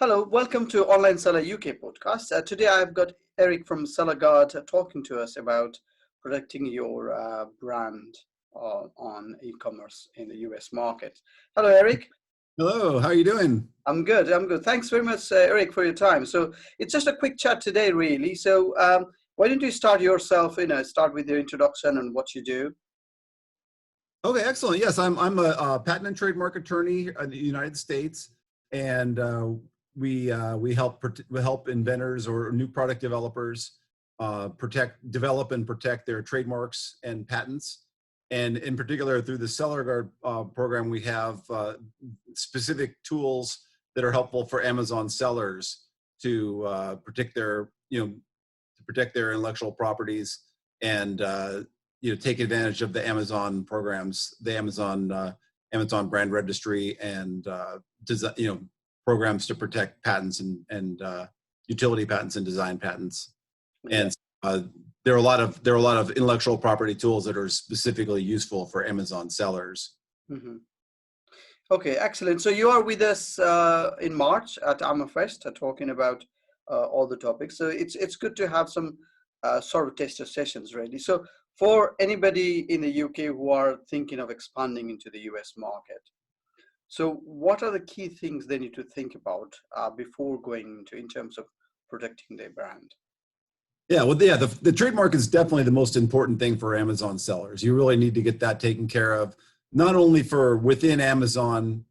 Hello, welcome to Online Seller UK podcast. Today I've got Eric from Seller Guard talking to us about protecting your brand on e-commerce in the US market. Hello, Eric. Hello, how are you doing? I'm good. I'm good. Thanks very much, Eric, for your time. So it's just a quick chat today, really. So why don't you start yourself? Start with your introduction and what you do. Okay, excellent. Yes, I'm a patent and trademark attorney in the United States, and we help inventors or new product developers develop and protect their trademarks and patents. And in particular, through the Seller Guard program, we have specific tools that are helpful for Amazon sellers to protect their intellectual properties and take advantage of the Amazon programs, the Amazon brand registry, and programs to protect patents and utility patents and design patents. And there are a lot of intellectual property tools that are specifically useful for Amazon sellers. Mm-hmm. Okay, excellent. So you are with us in March at AmaFest talking about all the topics. So it's good to have some sort of tester sessions ready. So for anybody in the UK who are thinking of expanding into the US market, so what are the key things they need to think about before going into in terms of protecting their brand? Yeah, well, the trademark is definitely the most important thing for Amazon sellers. You really need to get that taken care of, not only for within Amazon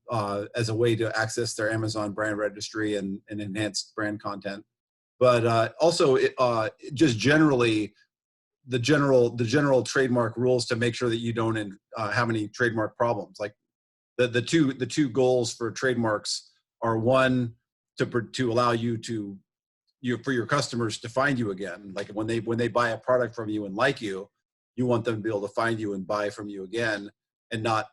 as a way to access their Amazon brand registry and enhanced brand content, but also just generally the general trademark rules to make sure that you don't have any trademark problems. Like the two goals for trademarks are, one, to allow you for your customers to find you again. Like when they buy a product from you and like you want them to be able to find you and buy from you again, and not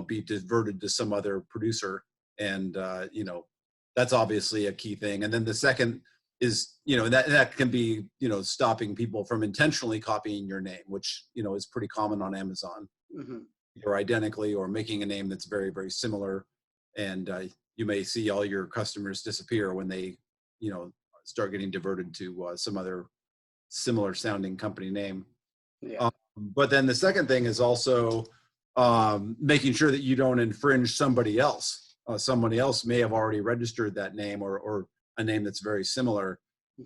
be diverted to some other producer. And that's obviously a key thing. And then the second is that can be stopping people from intentionally copying your name, which is pretty common on Amazon. Mm-hmm. Or identically, or making a name that's very, very similar, and you may see all your customers disappear when they start getting diverted to some other similar sounding company name. Yeah. But then the second thing is also making sure that you don't infringe somebody else. Somebody else may have already registered that name or a name that's very similar,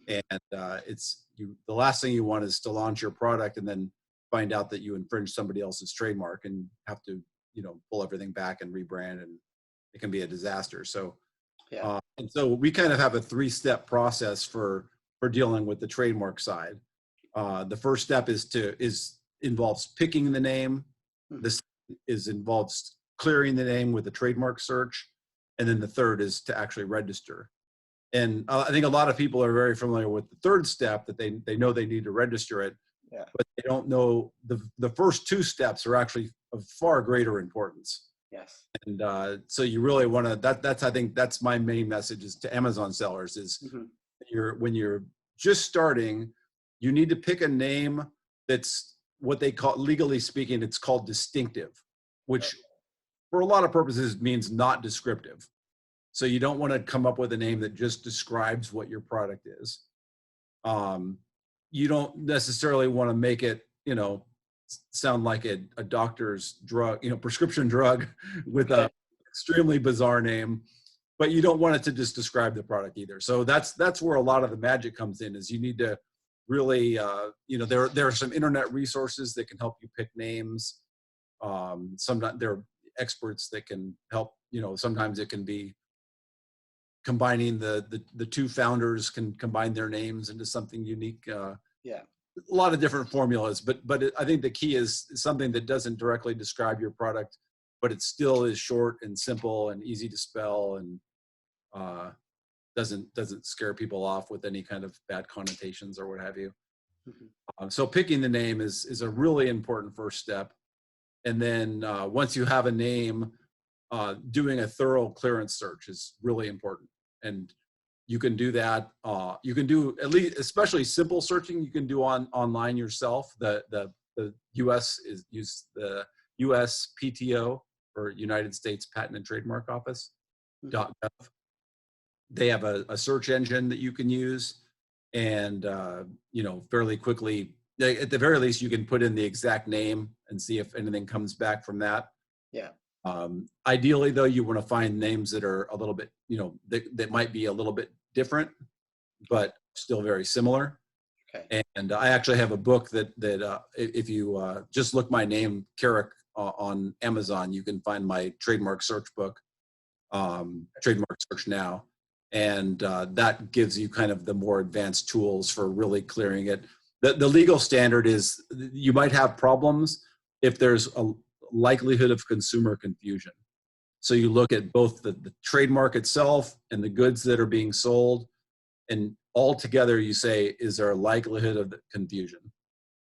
and the last thing you want is to launch your product and then find out that you infringe somebody else's trademark and have to pull everything back and rebrand, and it can be a disaster. So yeah. And so we kind of have a 3-step process for dealing with the trademark side. The first step involves picking the name. This involves clearing the name with a trademark search, and then the third is to actually register. And I think a lot of people are very familiar with the third step, that they know they need to register it, but they don't know the first 2 steps are actually of far greater importance. Yes. And so you really want to, I think that's my main message is to Amazon sellers is when you're just starting, you need to pick a name that's what they call, legally speaking, it's called distinctive, which for a lot of purposes means not descriptive. So you don't want to come up with a name that just describes what your product is. You don't necessarily want to make it, sound like a doctor's drug, prescription drug with a extremely bizarre name, but you don't want it to just describe the product either. So that's where a lot of the magic comes in, is you need to really, there are some internet resources that can help you pick names. Sometimes there are experts that can help, sometimes it can be combining the 2 founders can combine their names into something unique. A lot of different formulas, but I think the key is something that doesn't directly describe your product, but it still is short and simple and easy to spell, and doesn't scare people off with any kind of bad connotations or what have you. So picking the name is a really important first step. And then once you have a name, doing a thorough clearance search is really important. And you can do that. You can do, at least, especially simple searching, you can do online yourself. The US use the USPTO, or United States Patent and Trademark Office .gov. they have a search engine that you can use, and fairly quickly, at the very least, you can put in the exact name and see if anything comes back from that. Yeah. Ideally, though, you want to find names that are a little bit, that might be a little bit different, but still very similar. Okay. And I actually have a book that if you just look my name, Karich, on Amazon, you can find my trademark search book, Trademark Search Now. And that gives you kind of the more advanced tools for really clearing it. The legal standard is you might have problems if there's a likelihood of consumer confusion. So you look at both the trademark itself and the goods that are being sold, and all together you say, is there a likelihood of confusion?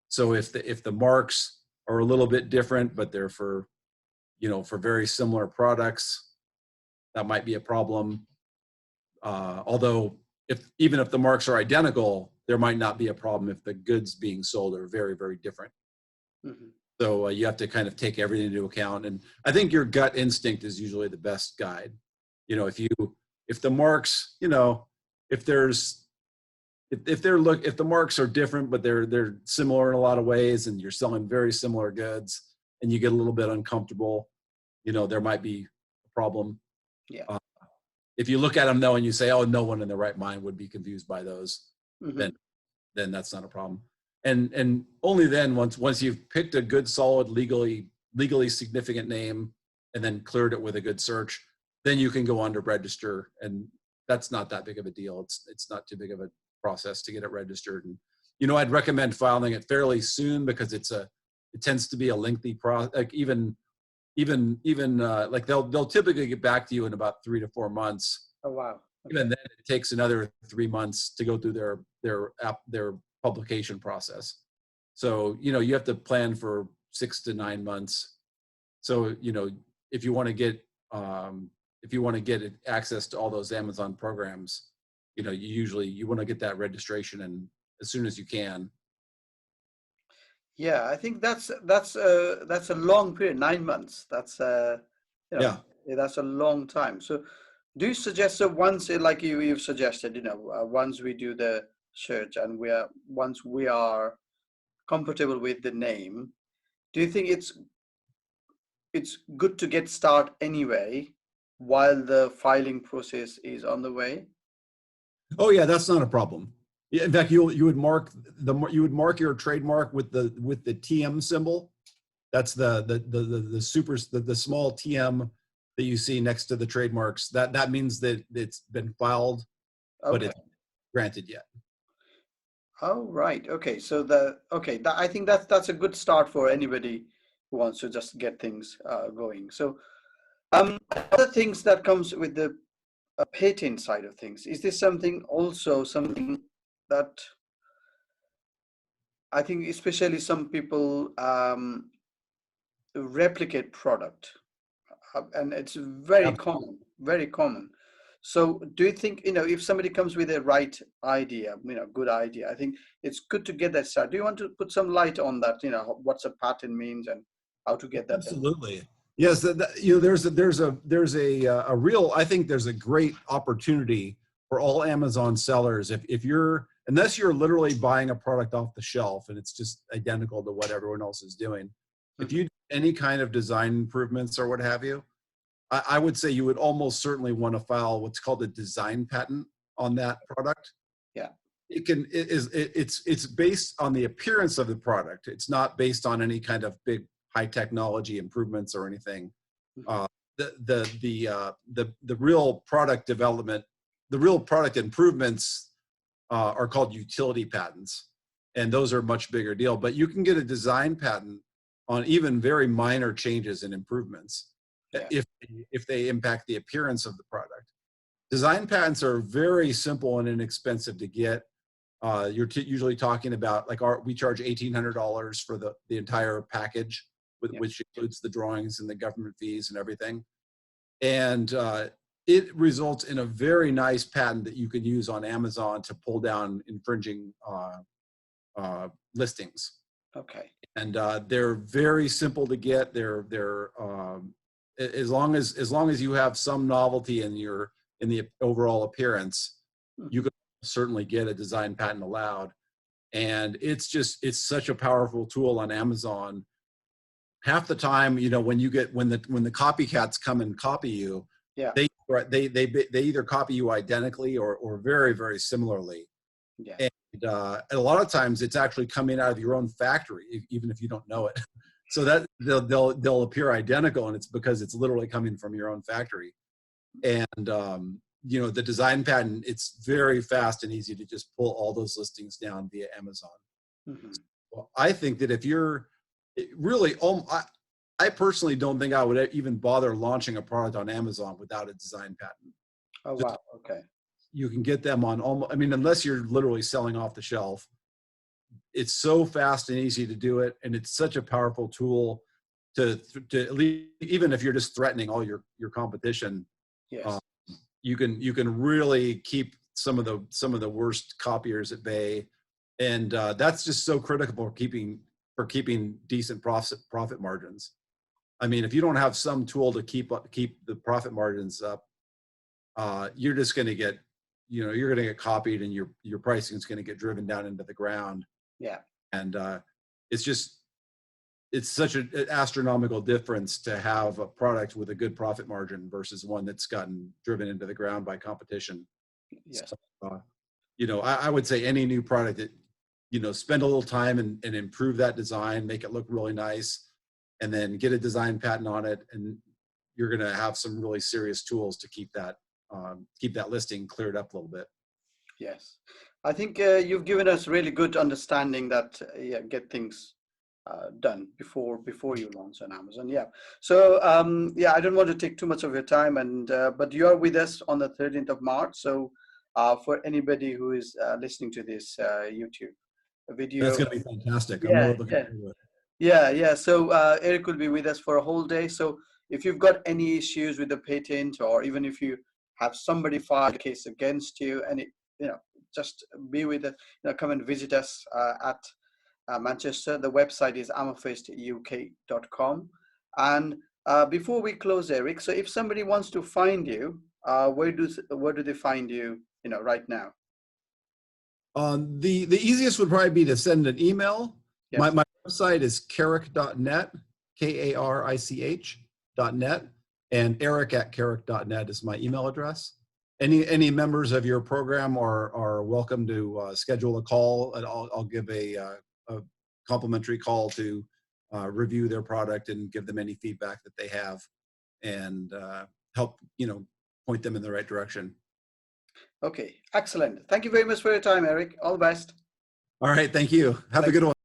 So if the marks are a little bit different, but they're for very similar products, that might be a problem. Although even if the marks are identical, there might not be a problem if the goods being sold are very, very different. Mm-hmm. So you have to kind of take everything into account. And I think your gut instinct is usually the best guide. If the marks, if the marks are different, but they're similar in a lot of ways, and you're selling very similar goods, and you get a little bit uncomfortable, there might be a problem. Yeah. If you look at them though, and you say, "Oh, no one in their right mind would be confused by those," Mm-hmm. then that's not a problem. And only then, once you've picked a good, solid, legally significant name, and then cleared it with a good search, then you can go on to register, and that's not that big of a deal. It's not too big of a process to get it registered. And I'd recommend filing it fairly soon, because it tends to be a lengthy process. Like even like they'll typically get back to you in about 3 to 4 months. Oh wow. Okay. Even then, it takes another 3 months to go through their publication process. So you have to plan for 6 to 9 months. So if you want to get access to all those Amazon programs, you want to get that registration in as soon as you can. Yeah, I think that's a long period, 9 months. That's Yeah. that's a long time. So, do you suggest, so once, like you've suggested, once we do the search and once we are comfortable with the name, do you think it's good to get started anyway while the filing process is on the way? Oh yeah, that's not a problem. Yeah, in fact, you would mark your trademark with the TM symbol. That's the small TM that you see next to the trademarks. That means that it's been filed, but Okay. it's granted yet. Oh, right. Okay. So I think that's a good start for anybody who wants to just get things going. So, other things that comes with the patent side of things, is this something that I think especially some people replicate product, and it's very common, very common. So do you think, if somebody comes with a right idea, good idea, I think it's good to get that started. Do you want to put some light on that, what's a patent means and how to get that done? Absolutely. Yes, I think there's a great opportunity for all Amazon sellers. Unless you're literally buying a product off the shelf and it's just identical to what everyone else is doing, if you do any kind of design improvements or what have you, I would say you would almost certainly want to file what's called a design patent on that product. Yeah. It's based on the appearance of the product. It's not based on any kind of big high technology improvements or anything. The real product development, the real product improvements are called utility patents, and those are a much bigger deal. But you can get a design patent on even very minor changes and improvements, if they impact the appearance of the product. Design patents are very simple and inexpensive to get. You're usually talking about, like, we charge $1,800 for the entire package, which includes the drawings and the government fees and everything. And it results in a very nice patent that you can use on Amazon to pull down infringing listings. Okay. And they're very simple to get. They're as long as you have some novelty in your in the overall appearance, Mhm. you can certainly get a design patent allowed. And it's such a powerful tool on Amazon. Half the time, you know, when the copycats come and copy you, Yeah. they either copy you identically or very, very similarly. Yeah. And a lot of times it's actually coming out of your own factory, even if you don't know it. So that they'll appear identical, and it's because it's literally coming from your own factory. And you know, the design patent, it's very fast and easy to just pull all those listings down via Amazon. Mhm. Well, I think that if you're really, I personally don't think I would even bother launching a product on Amazon without a design patent. Oh, Just wow. Okay. you can get them on almost, I mean, unless you're literally selling off the shelf, it's so fast and easy to do it, and it's such a powerful tool to at least, even if you're just threatening all your competition, uh, Yes. you can really keep some of the worst copiers at bay, and that's just so critical for keeping decent profit margins. I mean, if you don't have some tool to keep the profit margins up, you're just going to get, you know, you're going to get copied, and your pricing is going to get driven down into the ground. Yeah. And it's such an astronomical difference to have a product with a good profit margin versus one that's gotten driven into the ground by competition. Yes. So, you know, I would say any new product that, you know, spend a little time and improve that design, make it look really nice, and then get a design patent on it, and you're going to have some really serious tools to keep that listing cleared up a little bit. Yes. I think you've given us really good understanding that yeah, get things done before you launch on Amazon. Yeah. So yeah, I don't want to take too much of your time, and but you are with us on the 13th of March. So for anybody who is listening to this YouTube That's video, going to be fantastic. I'm yeah, really looking yeah. forward to it. Yeah, yeah. So Eric will be with us for a whole day. So if you've got any issues with the patent, or even if you have somebody file a case against you, and it, you know, just be with us. You know, come and visit us at Manchester. The website is amethyst.uk.com. And before we close, Eric, so if somebody wants to find you, where do they find you? You know, right now. The easiest would probably be to send an email. Yes. My website is karich.net, KARICH.net, and eric@karich.net is my email address. Any members of your program are welcome to schedule a call, and I'll give a complimentary call to review their product and give them any feedback that they have, and help, you know, point them in the right direction. Okay, excellent. Thank you very much for your time, Eric. All the best. All right, thank you. Have a Thank good one.